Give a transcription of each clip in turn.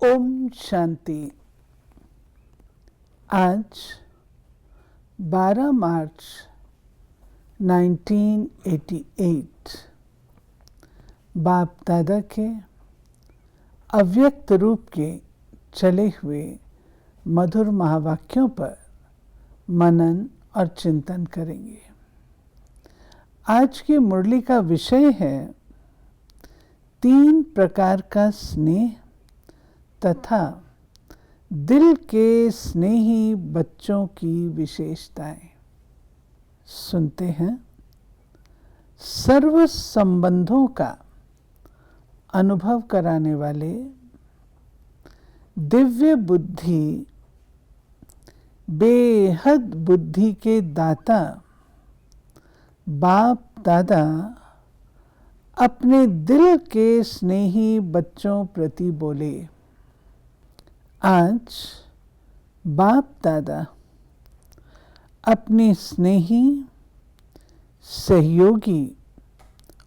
ओम शांति। आज 12 मार्च 1988 बाप दादा के अव्यक्त रूप के चले हुए मधुर महावाक्यों पर मनन और चिंतन करेंगे। आज की मुरली का विषय है 3 प्रकार का स्नेह तथा दिल के स्नेही बच्चों की विशेषताएं। सुनते हैं। सर्व संबंधों का अनुभव कराने वाले दिव्य बुद्धि, बेहद बुद्धि के दाता बाप दादा अपने दिल के स्नेही बच्चों प्रति बोले। आज बाप दादा अपनी स्नेही, सहयोगी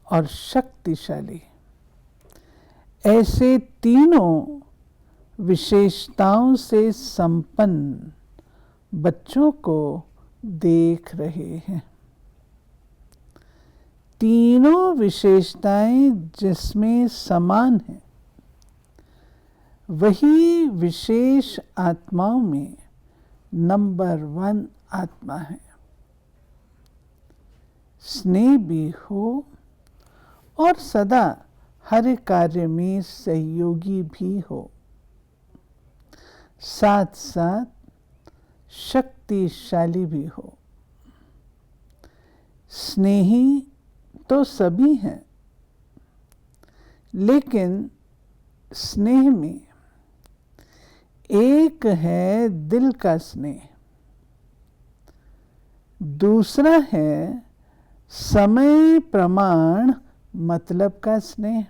और शक्तिशाली ऐसे तीनों विशेषताओं से संपन्न बच्चों को देख रहे हैं। तीनों विशेषताएं जिसमें समान हैं, वही विशेष आत्माओं में नंबर 1 आत्मा है। स्नेह भी हो और सदा हर कार्य में सहयोगी भी हो, साथ साथ शक्तिशाली भी हो। स्नेही तो सभी हैं, लेकिन स्नेह में एक है दिल का स्नेह, दूसरा है समय प्रमाण मतलब का स्नेह,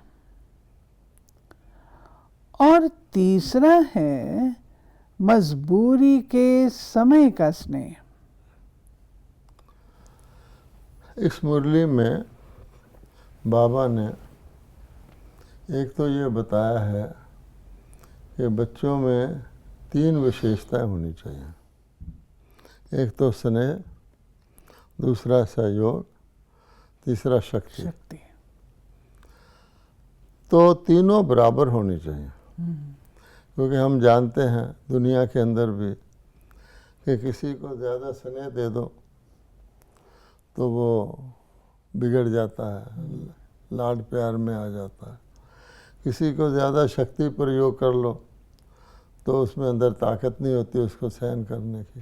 और तीसरा है मजबूरी के समय का स्नेह। इस मुरली में बाबा ने एक तो ये बताया है कि बच्चों में 3 विशेषताएं होनी चाहिए। एक तो स्नेह, दूसरा सहयोग, तीसरा शक्ति। तो तीनों बराबर होनी चाहिए, क्योंकि हम जानते हैं दुनिया के अंदर भी कि किसी को ज़्यादा स्नेह दे दो तो वो बिगड़ जाता है, लाड प्यार में आ जाता है। किसी को ज़्यादा शक्ति प्रयोग कर लो तो उसमें अंदर ताकत नहीं होती उसको सहन करने की।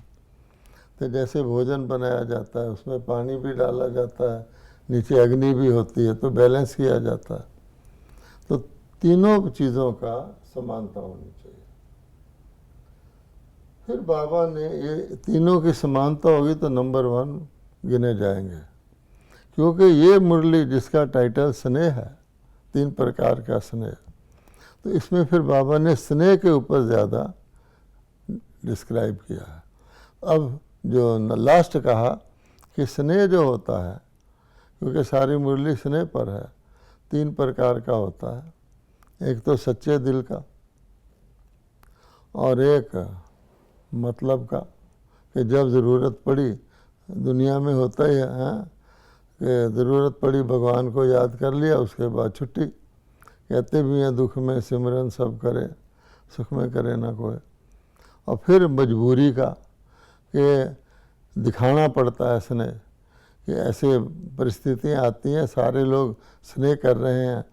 तो जैसे भोजन बनाया जाता है, उसमें पानी भी डाला जाता है, नीचे अग्नि भी होती है, तो बैलेंस किया जाता है। तो तीनों चीज़ों का समानता होनी चाहिए। फिर बाबा ने ये तीनों की समानता होगी तो नंबर 1 गिने जाएंगे, क्योंकि ये मुरली जिसका टाइटल स्नेह है, 3 प्रकार का स्नेह, तो इसमें फिर बाबा ने स्नेह के ऊपर ज़्यादा डिस्क्राइब किया है। अब जो लास्ट कहा कि स्नेह जो होता है, क्योंकि सारी मुरली स्नेह पर है, 3 प्रकार का होता है। एक तो सच्चे दिल का, और एक मतलब का कि जब ज़रूरत पड़ी, दुनिया में होता ही है कि ज़रूरत पड़ी भगवान को याद कर लिया, उसके बाद छुट्टी। कहते भी हैं दुख में सिमरन सब करे, सुख में करे ना कोई। और फिर मजबूरी का कि दिखाना पड़ता है स्नेह, कि ऐसे परिस्थितियाँ आती हैं, सारे लोग स्नेह कर रहे हैं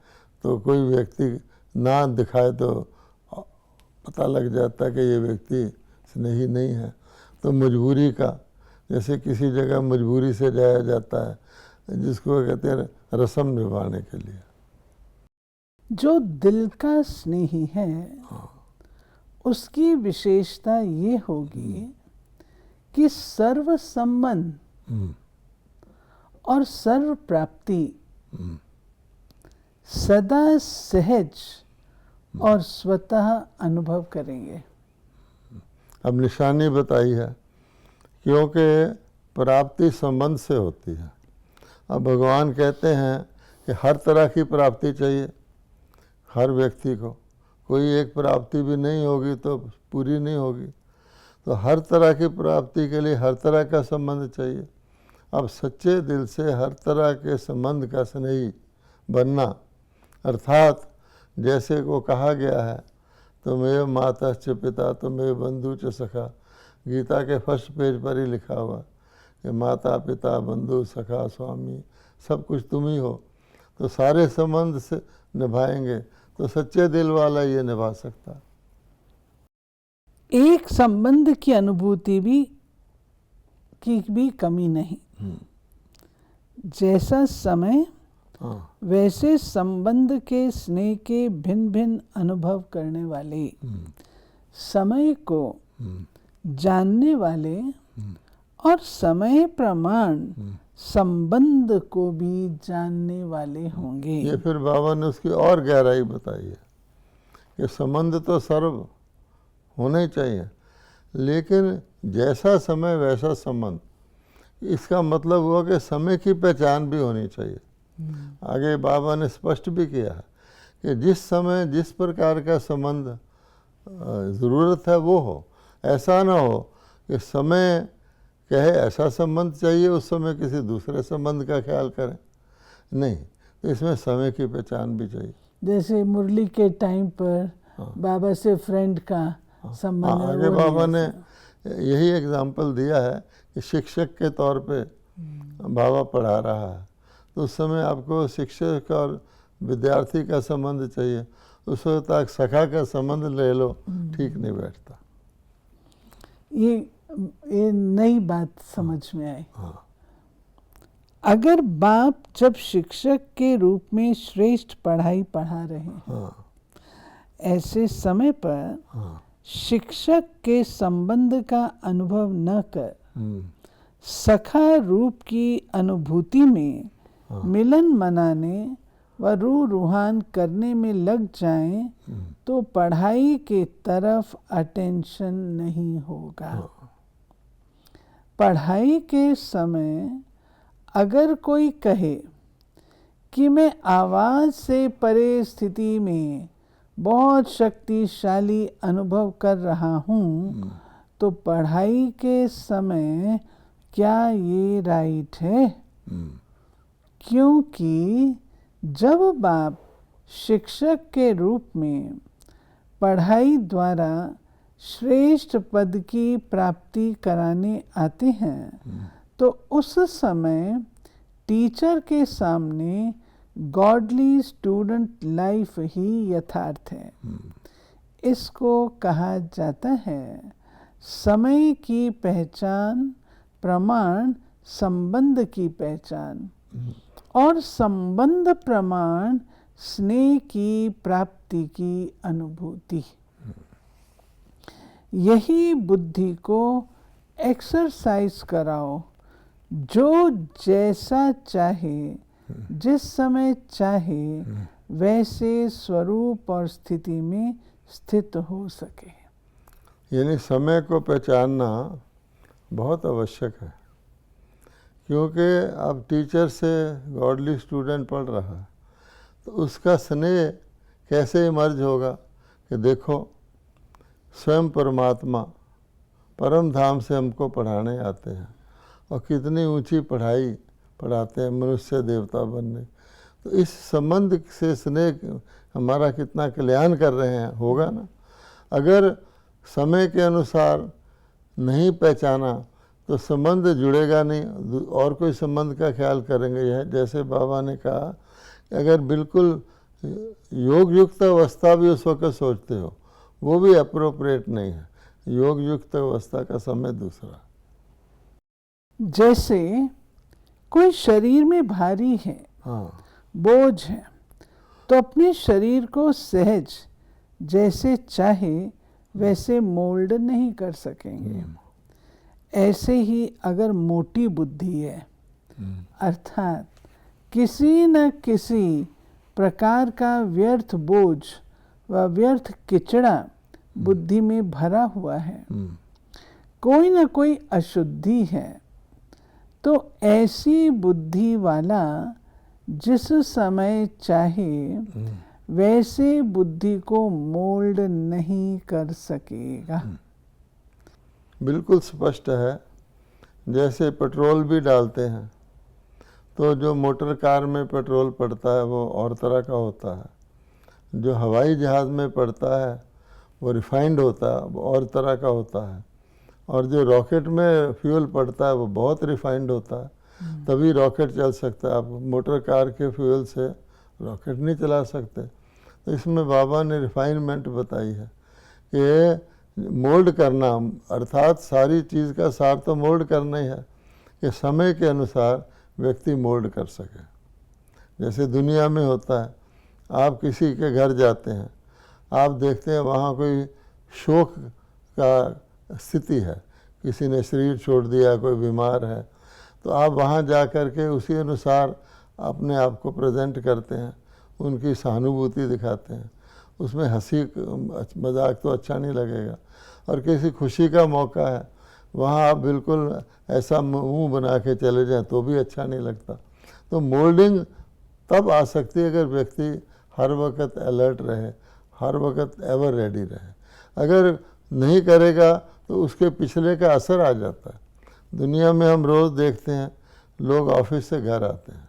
तो कोई व्यक्ति ना दिखाए तो पता लग जाता है कि ये व्यक्ति स्नेही नहीं है। तो मजबूरी का, जैसे किसी जगह मजबूरी से जाया जाता है, जिसको कहते हैं रस्म निभाने के लिए। जो दिल का स्नेही है, उसकी विशेषता ये होगी कि सर्व संबंध और सर्व प्राप्ति सदा सहज और स्वतः अनुभव करेंगे। अब निशानी बताई है, क्योंकि प्राप्ति संबंध से होती है। अब भगवान कहते हैं कि हर तरह की प्राप्ति चाहिए हर व्यक्ति को, कोई एक प्राप्ति भी नहीं होगी तो पूरी नहीं होगी। तो हर तरह की प्राप्ति के लिए हर तरह का संबंध चाहिए। अब सच्चे दिल से हर तरह के संबंध का स्नेही बनना, अर्थात जैसे को कहा गया है, तुम्हें माता च पिता तुम्हें बंधु च सखा, गीता के फर्स्ट पेज पर ही लिखा हुआ कि माता पिता बंधु सखा स्वामी सब कुछ तुम ही हो। तो सारे संबंध से निभाएंगे तो सच्चे दिल वाला ये निभा सकता। एक संबंध की अनुभूति की भी कमी नहीं। जैसा समय वैसे संबंध के स्नेह के भिन्न भिन्न अनुभव करने वाले, समय को जानने वाले और समय प्रमाण संबंध को भी जानने वाले होंगे। ये फिर बाबा ने उसकी और गहराई बताई है कि संबंध तो सर्व होने चाहिए, लेकिन जैसा समय वैसा संबंध। इसका मतलब हुआ कि समय की पहचान भी होनी चाहिए। आगे बाबा ने स्पष्ट भी किया है कि जिस समय जिस प्रकार का संबंध ज़रूरत है वो हो। ऐसा ना हो कि समय कहे ऐसा संबंध चाहिए, उस समय किसी दूसरे संबंध का ख्याल करें। नहीं, तो इसमें समय की पहचान भी चाहिए। जैसे मुरली के टाइम पर बाबा से फ्रेंड का संबंध। आगे बाबा ने यही एग्जाम्पल दिया है कि शिक्षक के तौर पे बाबा पढ़ा रहा है, तो उस समय आपको शिक्षक और विद्यार्थी का संबंध चाहिए। उस वक्त तक सखा का संबंध ले लो, ठीक नहीं बैठता। ये नई बात समझ में आई। अगर बाप जब शिक्षक के रूप में श्रेष्ठ पढ़ाई पढ़ा रहे हैं, ऐसे समय पर शिक्षक के संबंध का अनुभव न कर सखा रूप की अनुभूति में मिलन मनाने व रूह रूहान करने में लग जाएं, तो पढ़ाई के तरफ अटेंशन नहीं होगा। पढ़ाई के समय अगर कोई कहे कि मैं आवाज़ से परे स्थिति में बहुत शक्तिशाली अनुभव कर रहा हूँ, तो पढ़ाई के समय क्या ये राइट है? क्योंकि जब बाप शिक्षक के रूप में पढ़ाई द्वारा श्रेष्ठ पद की प्राप्ति कराने आते हैं, तो उस समय टीचर के सामने गॉडली स्टूडेंट लाइफ ही यथार्थ है। इसको कहा जाता है समय की पहचान प्रमाण संबंध की पहचान, और संबंध प्रमाण स्नेह की प्राप्ति की अनुभूति। यही बुद्धि को एक्सरसाइज कराओ, जो जैसा चाहे जिस समय चाहे वैसे स्वरूप और स्थिति में स्थित हो सके। यानी समय को पहचानना बहुत आवश्यक है, क्योंकि अब टीचर से गॉडली स्टूडेंट पढ़ रहा है, तो उसका स्नेह कैसे इमर्ज होगा कि देखो स्वयं परमात्मा परम धाम से हमको पढ़ाने आते हैं और कितनी ऊंची पढ़ाई पढ़ाते हैं मनुष्य देवता बनने। तो इस संबंध से स्नेह हमारा कितना कल्याण कर रहे हैं होगा ना। अगर समय के अनुसार नहीं पहचाना तो संबंध जुड़ेगा नहीं, और कोई संबंध का ख्याल करेंगे। यह जैसे बाबा ने कहा कि अगर बिल्कुल योग युक्त अवस्था भी उस वक्त सोचते हो, वो भी अप्रोप्रिएट नहीं है। योग युक्त अवस्था का समय दूसरा। जैसे कोई शरीर में भारी है, बोझ है, तो अपने शरीर को सहज जैसे चाहे वैसे मोल्ड नहीं कर सकेंगे। ऐसे ही अगर मोटी बुद्धि है, अर्थात किसी न किसी प्रकार का व्यर्थ बोझ व व्यर्थ किचड़ा बुद्धि में भरा हुआ है, कोई न कोई अशुद्धि है, तो ऐसी बुद्धि वाला जिस समय चाहे वैसे बुद्धि को मोल्ड नहीं कर सकेगा। बिल्कुल स्पष्ट है। जैसे पेट्रोल भी डालते हैं तो जो मोटर कार में पेट्रोल पड़ता है वो और तरह का होता है, जो हवाई जहाज़ में पड़ता है वो रिफाइंड होता है, वो और तरह का होता है, और जो रॉकेट में फ्यूल पड़ता है वो बहुत रिफाइंड होता है, तभी रॉकेट चल सकता है। आप मोटर कार के फ्यूल से रॉकेट नहीं चला सकते। तो इसमें बाबा ने रिफाइनमेंट बताई है कि मोल्ड करना, अर्थात सारी चीज़ का सार तो मोल्ड करना ही है कि समय के अनुसार व्यक्ति मोल्ड कर सके। जैसे दुनिया में होता है, आप किसी के घर जाते हैं, आप देखते हैं वहाँ कोई शोक का स्थिति है, किसी ने शरीर छोड़ दिया, कोई बीमार है, तो आप वहाँ जा कर के उसी अनुसार अपने आप को प्रेजेंट करते हैं, उनकी सहानुभूति दिखाते हैं। उसमें हंसी मजाक तो अच्छा नहीं लगेगा। और किसी खुशी का मौका है, वहाँ आप बिल्कुल ऐसा मुंह बना के चले जाएं तो भी अच्छा नहीं लगता। तो मोल्डिंग तब आ सकती है अगर व्यक्ति हर वक्त अलर्ट रहे, हर वक्त एवर रेडी रहे। अगर नहीं करेगा तो उसके पिछले का असर आ जाता है। दुनिया में हम रोज़ देखते हैं लोग ऑफिस से घर आते हैं,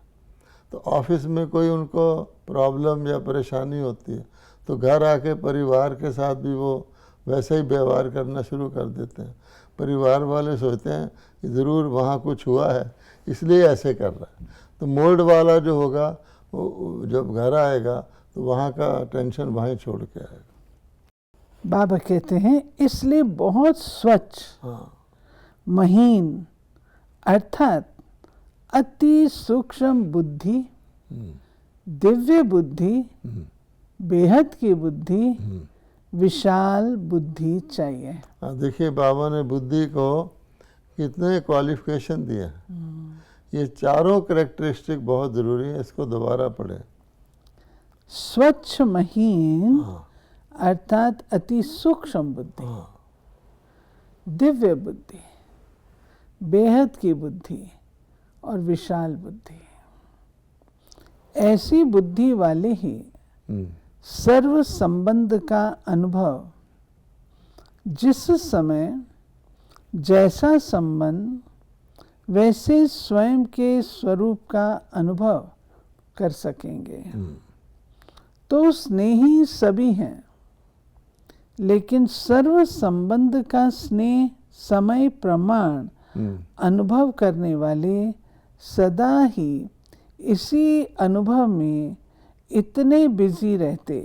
तो ऑफिस में कोई उनको प्रॉब्लम या परेशानी होती है तो घर आके परिवार के साथ भी वो वैसे ही व्यवहार करना शुरू कर देते हैं। परिवार वाले सोचते हैं कि ज़रूर वहाँ कुछ हुआ है इसलिए ऐसे कर रहा है। तो मोल्ड वाला जो होगा वो जब घर आएगा तो वहाँ का टेंशन वहीं छोड़ के आएगा। बाबा कहते हैं इसलिए बहुत स्वच्छ, हाँ, महीन अर्थात अति सूक्ष्म बुद्धि, दिव्य बुद्धि, बेहद की बुद्धि, विशाल बुद्धि चाहिए। देखिए बाबा ने बुद्धि को कितने क्वालिफिकेशन दिए हैं। ये चारों कैरेक्टरिस्टिक बहुत ज़रूरी है, इसको दोबारा पढ़ें। स्वच्छ महीन हाँ, अर्थात अति सूक्ष्म बुद्धि, हाँ, दिव्य बुद्धि, बेहद की बुद्धि और विशाल बुद्धि। ऐसी बुद्धि वाले ही सर्व संबंध का अनुभव, जिस समय जैसा संबंध वैसे स्वयं के स्वरूप का अनुभव कर सकेंगे। तो स्नेही सभी हैं, लेकिन सर्व संबंध का स्नेह समय प्रमाण अनुभव करने वाले सदा ही इसी अनुभव में इतने बिजी रहते,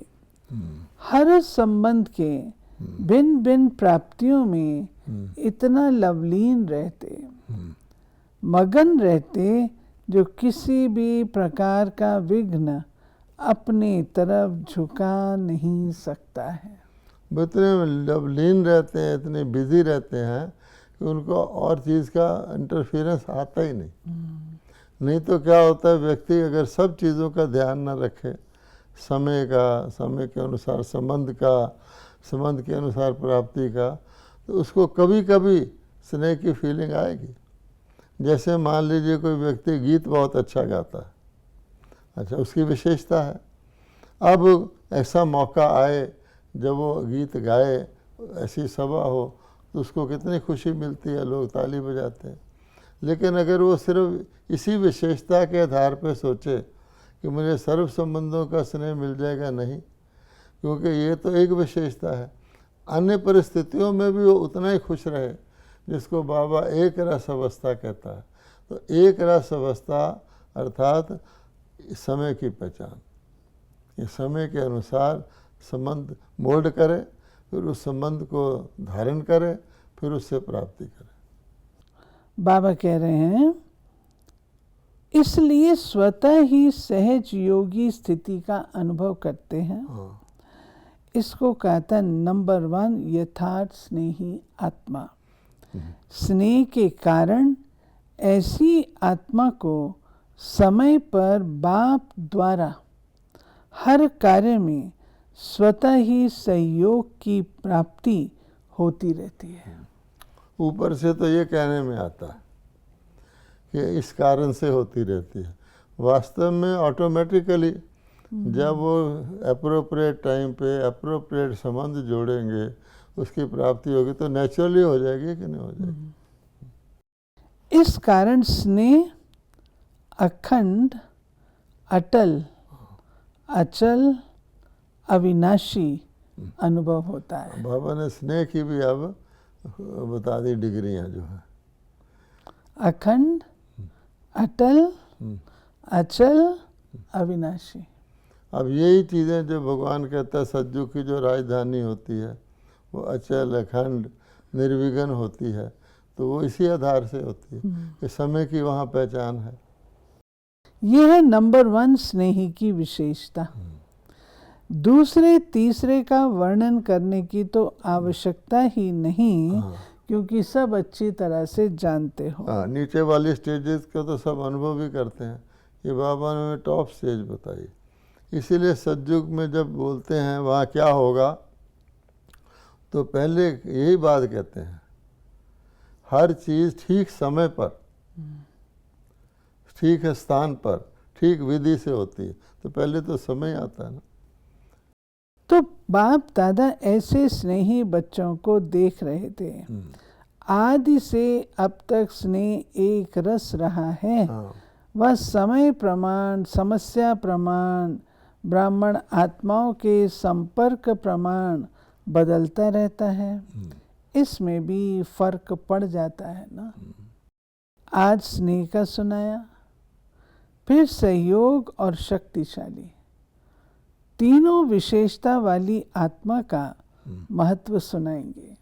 हर संबंध के भिन्न भिन्न प्राप्तियों में इतना लवलीन रहते, मगन रहते, जो किसी भी प्रकार का विघ्न अपनी तरफ झुका नहीं सकता है। इतने लवलीन रहते हैं, इतने बिजी रहते हैं कि उनको और चीज़ का इंटरफेरेंस आता ही नहीं। नहीं तो क्या होता है, व्यक्ति अगर सब चीज़ों का ध्यान न रखे, समय का, समय के अनुसार संबंध का, संबंध के अनुसार प्राप्ति का, तो उसको कभी कभी स्नेह की फीलिंग आएगी। जैसे मान लीजिए कोई व्यक्ति गीत बहुत अच्छा गाता है, अच्छा उसकी विशेषता है। अब ऐसा मौका आए जब वो गीत गाए, ऐसी सभा हो, तो उसको कितनी खुशी मिलती है, लोग ताली बजाते हैं। लेकिन अगर वो सिर्फ इसी विशेषता के आधार पर सोचे कि मुझे सर्व संबंधों का स्नेह मिल जाएगा, नहीं, क्योंकि ये तो एक विशेषता है। अन्य परिस्थितियों में भी वो उतना ही खुश रहे, जिसको बाबा एक रस अवस्था कहता है। तो एक रस अवस्था अर्थात समय की पहचान, ये समय के अनुसार संबंध मोल्ड करे, फिर उस संबंध को धारण करे, फिर उससे प्राप्ति करे। बाबा कह रहे हैं इसलिए स्वतः ही सहज योगी स्थिति का अनुभव करते हैं। इसको कहता है नंबर 1 यथार्थ स्नेही आत्मा। स्नेह के कारण ऐसी आत्मा को समय पर बाप द्वारा हर कार्य में स्वतः ही सहयोग की प्राप्ति होती रहती है। ऊपर से तो ये कहने में आता है कि इस कारण से होती रहती है, वास्तव में ऑटोमेटिकली जब वो अप्रोप्रिएट टाइम पे अप्रोप्रिएट संबंध जोड़ेंगे, उसकी प्राप्ति होगी तो नेचुरली हो जाएगी कि नहीं हो जाएगी। इस कारण स्नेह अखंड, अटल, अचल, अविनाशी अनुभव होता है। बाबा ने स्नेह की भी अब बता दी डिग्रियां जो है। अखंड, अटल, अचल, अविनाशी। अब यही चीज़ें जो भगवान कहता है सतयुग की जो राजधानी होती है वो अचल, अखंड, निर्विघ्न होती है, तो वो इसी आधार से होती है कि समय की वहाँ पहचान है। यह है नंबर 1 स्नेही की विशेषता। दूसरे तीसरे का वर्णन करने की तो आवश्यकता ही नहीं, क्योंकि सब अच्छी तरह से जानते हो। नीचे वाली स्टेजेस का तो सब अनुभव भी करते हैं, ये बाबा ने टॉप स्टेज बताई। इसीलिए सतयुग में जब बोलते हैं वहाँ क्या होगा, तो पहले यही बात कहते हैं, हर चीज़ ठीक समय पर, ठीक स्थान पर, ठीक विधि से होती है। तो पहले तो समय आता है ना। तो बाप दादा ऐसे स्नेही बच्चों को देख रहे थे। आदि से अब तक स्नेह एक रस रहा है। वह समय प्रमाण, समस्या प्रमाण, ब्राह्मण आत्माओं के संपर्क प्रमाण बदलता रहता है। इसमें भी फर्क पड़ जाता है ना। आज स्नेह का सुनाया, फिर सहयोग और शक्तिशाली, तीनों विशेषता वाली आत्मा का महत्व सुनाएंगे।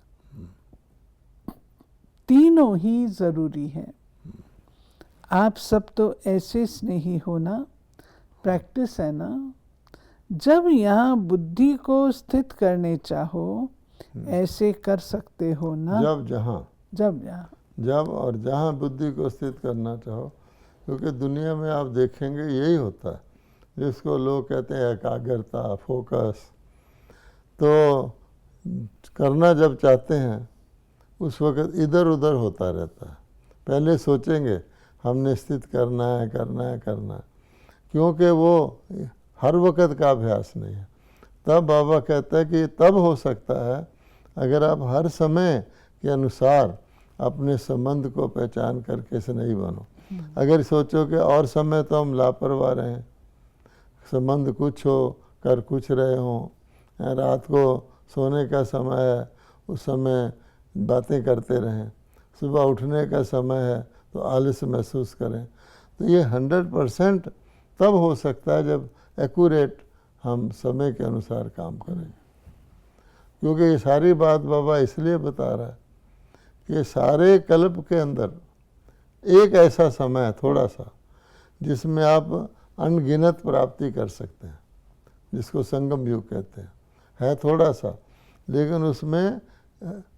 तीनों ही जरूरी है। आप सब तो ऐसे स्नेही हो ना, प्रैक्टिस है ना। जब यहाँ बुद्धि को स्थित करने चाहो ऐसे कर सकते हो ना। जब और जहाँ बुद्धि को स्थित करना चाहो, क्योंकि दुनिया में आप देखेंगे यही होता है, जिसको लोग कहते हैं एकाग्रता, फोकस। तो करना जब चाहते हैं उस वक़्त इधर उधर होता रहता है। पहले सोचेंगे हमने स्थित करना है, क्योंकि वो हर वक़्त का अभ्यास नहीं है। तब बाबा कहता है कि तब हो सकता है अगर आप हर समय के अनुसार अपने संबंध को पहचान करके से नहीं बनो। अगर सोचो कि और समय तो हम लापरवाह रहें, संबंध कुछ हो कर कुछ रहे हों, रात को सोने का समय है उस समय बातें करते रहें, सुबह उठने का समय है तो आलस महसूस करें, तो ये 100% तब हो सकता है जब एक्यूरेट हम समय के अनुसार काम करें। क्योंकि ये सारी बात बाबा इसलिए बता रहा है कि सारे कल्प के अंदर एक ऐसा समय है थोड़ा सा जिसमें आप अनगिनत प्राप्ति कर सकते हैं, जिसको संगम युग कहते हैं। है थोड़ा सा, लेकिन उसमें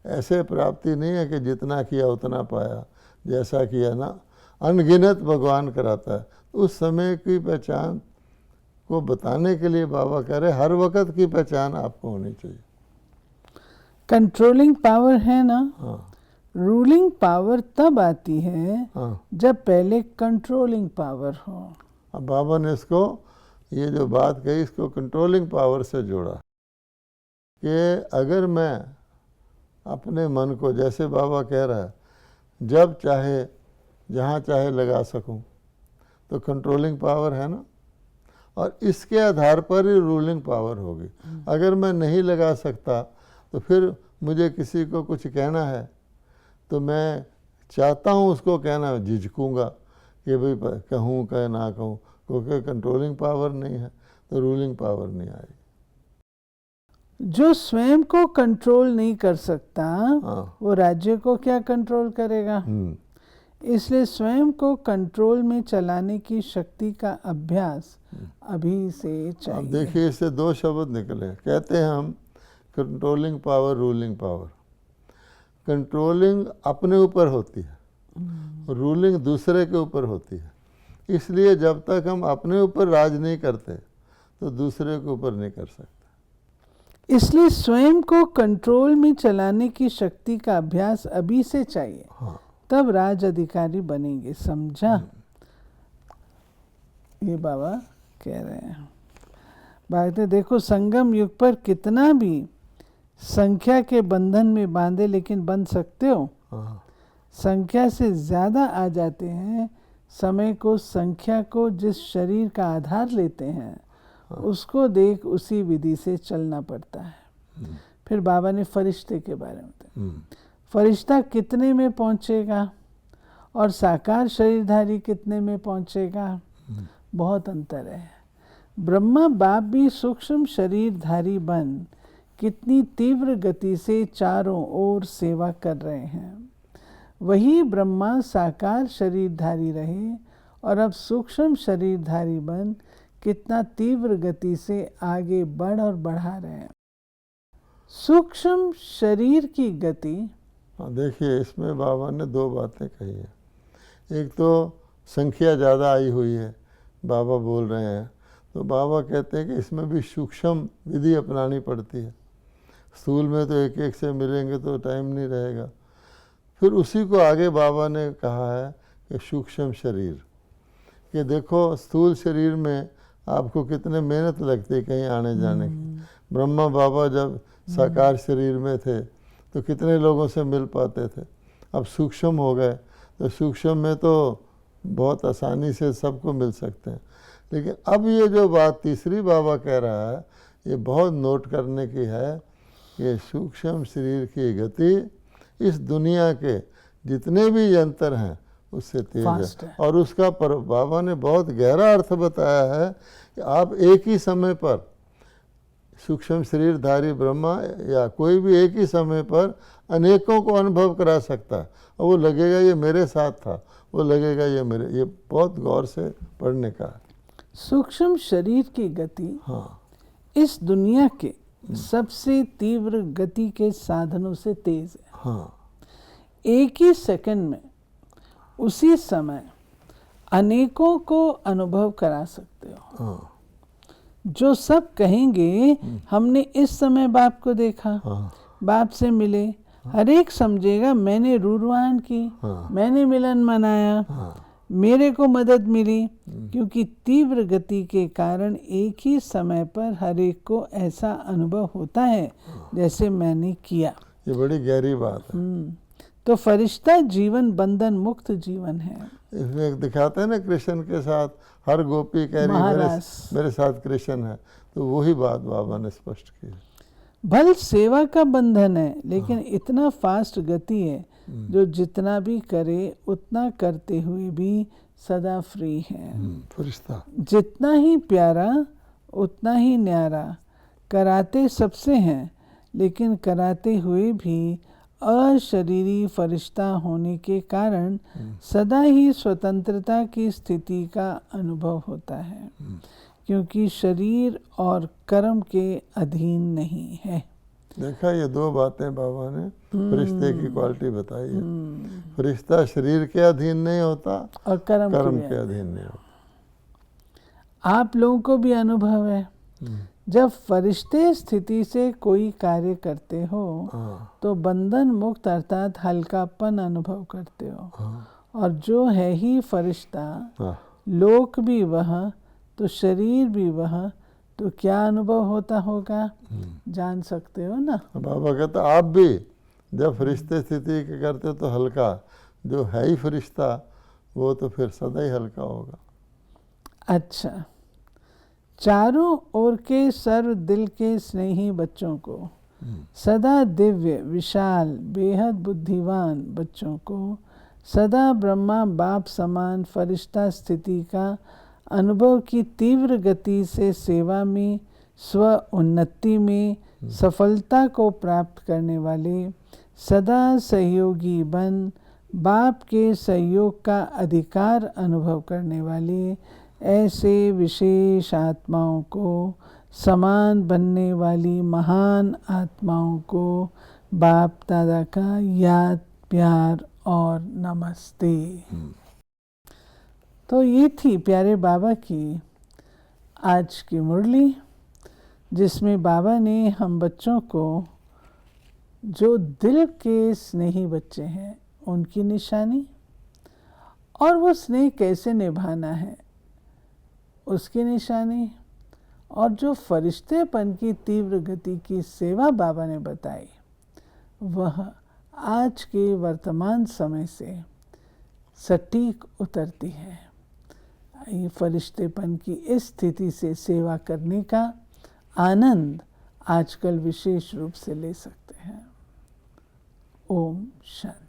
ऐसे प्राप्ति नहीं है कि जितना किया उतना पाया, जैसा किया ना, अनगिनत भगवान कराता है। उस समय की पहचान को बताने के लिए बाबा कह रहे हर वक्त की पहचान आपको होनी चाहिए। कंट्रोलिंग पावर है ना। रूलिंग पावर तब आती है जब पहले कंट्रोलिंग पावर हो। अब बाबा ने इसको, ये जो बात कही, इसको कंट्रोलिंग पावर से जोड़ा कि अगर मैं अपने मन को, जैसे बाबा कह रहा है, जब चाहे जहाँ चाहे लगा सकूं, तो कंट्रोलिंग पावर है ना। और इसके आधार पर ही रूलिंग पावर होगी। अगर मैं नहीं लगा सकता तो फिर मुझे किसी को कुछ कहना है तो मैं चाहता हूँ उसको कहना, झिझकूँगा कि भाई कहूँ कह ना कहूँ, क्योंकि कंट्रोलिंग पावर नहीं है तो रूलिंग पावर नहीं आएगी। जो स्वयं को कंट्रोल नहीं कर सकता वो राज्य को क्या कंट्रोल करेगा। इसलिए स्वयं को कंट्रोल में चलाने की शक्ति का अभ्यास अभी से चाहिए। अब देखिए इससे दो शब्द निकले, कहते हैं हम controlling power, ruling power. Controlling अपने ऊपर होती है, रूलिंग दूसरे के ऊपर होती है। इसलिए जब तक हम अपने ऊपर राज नहीं करते तो दूसरे के ऊपर नहीं कर सकते। इसलिए स्वयं को कंट्रोल में चलाने की शक्ति का अभ्यास अभी से चाहिए। तब राज अधिकारी बनेंगे। समझा? ये बाबा कह रहे हैं। बात है, देखो संगम युग पर कितना भी संख्या के बंधन में बांधे लेकिन बंध सकते हो। हाँ, संख्या से ज़्यादा आ जाते हैं, समय को, संख्या को जिस शरीर का आधार लेते हैं उसको देख उसी विधि से चलना पड़ता है। फिर बाबा ने फरिश्ते के बारे में बताया, फरिश्ता कितने में पहुंचेगा और साकार शरीरधारी कितने में पहुंचेगा, बहुत अंतर है। ब्रह्मा बाप भी सूक्ष्म शरीरधारी बन कितनी तीव्र गति से चारों ओर सेवा कर रहे हैं, वही ब्रह्मा साकार शरीरधारी रहे और अब सूक्ष्म शरीरधारी बन कितना तीव्र गति से आगे बढ़ और बढ़ा रहे हैं। सूक्ष्म शरीर की गति, देखिए इसमें बाबा ने दो बातें कही है। एक तो संख्या ज़्यादा आई हुई है, बाबा बोल रहे हैं, तो बाबा कहते हैं कि इसमें भी सूक्ष्म विधि अपनानी पड़ती है। स्थूल में तो एक एक से मिलेंगे तो टाइम नहीं रहेगा। फिर उसी को आगे बाबा ने कहा है कि सूक्ष्म शरीर, कि देखो स्थूल शरीर में आपको कितने मेहनत लगती है कहीं आने जाने की। ब्रह्मा बाबा जब साकार शरीर में थे तो कितने लोगों से मिल पाते थे, अब सूक्ष्म हो गए तो सूक्ष्म में तो बहुत आसानी से सबको मिल सकते हैं। लेकिन अब ये जो बात तीसरी बाबा कह रहा है ये बहुत नोट करने की है कि सूक्ष्म शरीर की गति इस दुनिया के जितने भी यंत्र हैं उससे तेज है। और उसका बाबा ने बहुत गहरा अर्थ बताया है कि आप एक ही समय पर सूक्ष्म शरीरधारी ब्रह्मा या कोई भी एक ही समय पर अनेकों को अनुभव करा सकता है, और वो लगेगा ये मेरे साथ था, वो लगेगा ये मेरे, ये बहुत गौर से पढ़ने का है। सूक्ष्म शरीर की गति हाँ, इस दुनिया के सबसे तीव्र गति के साधनों से तेज है। हाँ, एक ही सेकंड में उसी समय अनेकों को अनुभव करा सकते हो। हाँ, जो सब कहेंगे हमने इस समय बाप को देखा, हाँ, बाप से मिले, हर एक समझेगा मैंने रूरवान की, हाँ, मैंने मिलन मनाया, हाँ, मेरे को मदद मिली, क्योंकि तीव्र गति के कारण एक ही समय पर हर एक को ऐसा अनुभव होता है जैसे मैंने किया। ये बड़ी गहरी बात है। तो फरिश्ता जीवन बंधन मुक्त जीवन है। इसमें दिखाते हैं ना कृष्ण के साथ हर गोपी कह रही मेरे साथ कृष्ण है, तो वही बात बाबा ने स्पष्ट की। भल सेवा का बंधन है, लेकिन इतना फास्ट गति है जो जितना भी करे उतना करते हुए भी सदा फ्री है। फरिश्ता जितना ही प्यारा उतना ही न्यारा, कराते सबसे हैं लेकिन कराते हुए भी अशरीरी फरिश्ता होने के कारण सदा ही स्वतंत्रता की स्थिति का अनुभव होता है, क्योंकि शरीर और कर्म के अधीन नहीं है। देखा, ये दो बातें बाबा ने फरिश्ते की क्वालिटी बताई है। फरिश्ता शरीर के अधीन नहीं होता और कर्म के अधीन नहीं होता। आप लोगों को भी अनुभव है, जब फरिश्ते स्थिति से कोई कार्य करते हो तो बंधन मुक्त अर्थात हल्कापन अनुभव करते हो। और जो है ही फरिश्ता, लोक भी वह तो शरीर भी वह, तो क्या अनुभव होता होगा जान सकते हो ना। बाबा कहता आप भी जब फरिश्ते स्थिति के करते हो तो हल्का, जो है ही फरिश्ता वो तो फिर सदा ही हल्का होगा। अच्छा, चारों ओर के सर्व दिल के स्नेही बच्चों को, सदा दिव्य विशाल बेहद बुद्धिमान बच्चों को, सदा ब्रह्मा बाप समान फरिश्ता स्थिति का अनुभव की तीव्र गति से सेवा में, स्व उन्नति में सफलता को प्राप्त करने वाले, सदा सहयोगी बन बाप के सहयोग का अधिकार अनुभव करने वाले ऐसे विशेष आत्माओं को, समान बनने वाली महान आत्माओं को बाप दादा का याद, प्यार और नमस्ते। तो ये थी प्यारे बाबा की आज की मुरली, जिसमें बाबा ने हम बच्चों को, जो दिल के स्नेही बच्चे हैं, उनकी निशानी और वो स्नेह कैसे निभाना है उसकी निशानी, और जो फरिश्तेपन की तीव्र गति की सेवा बाबा ने बताई, वह आज के वर्तमान समय से सटीक उतरती है। ये फरिश्तेपन की इस स्थिति से सेवा करने का आनंद आजकल विशेष रूप से ले सकते हैं। ओम शांति।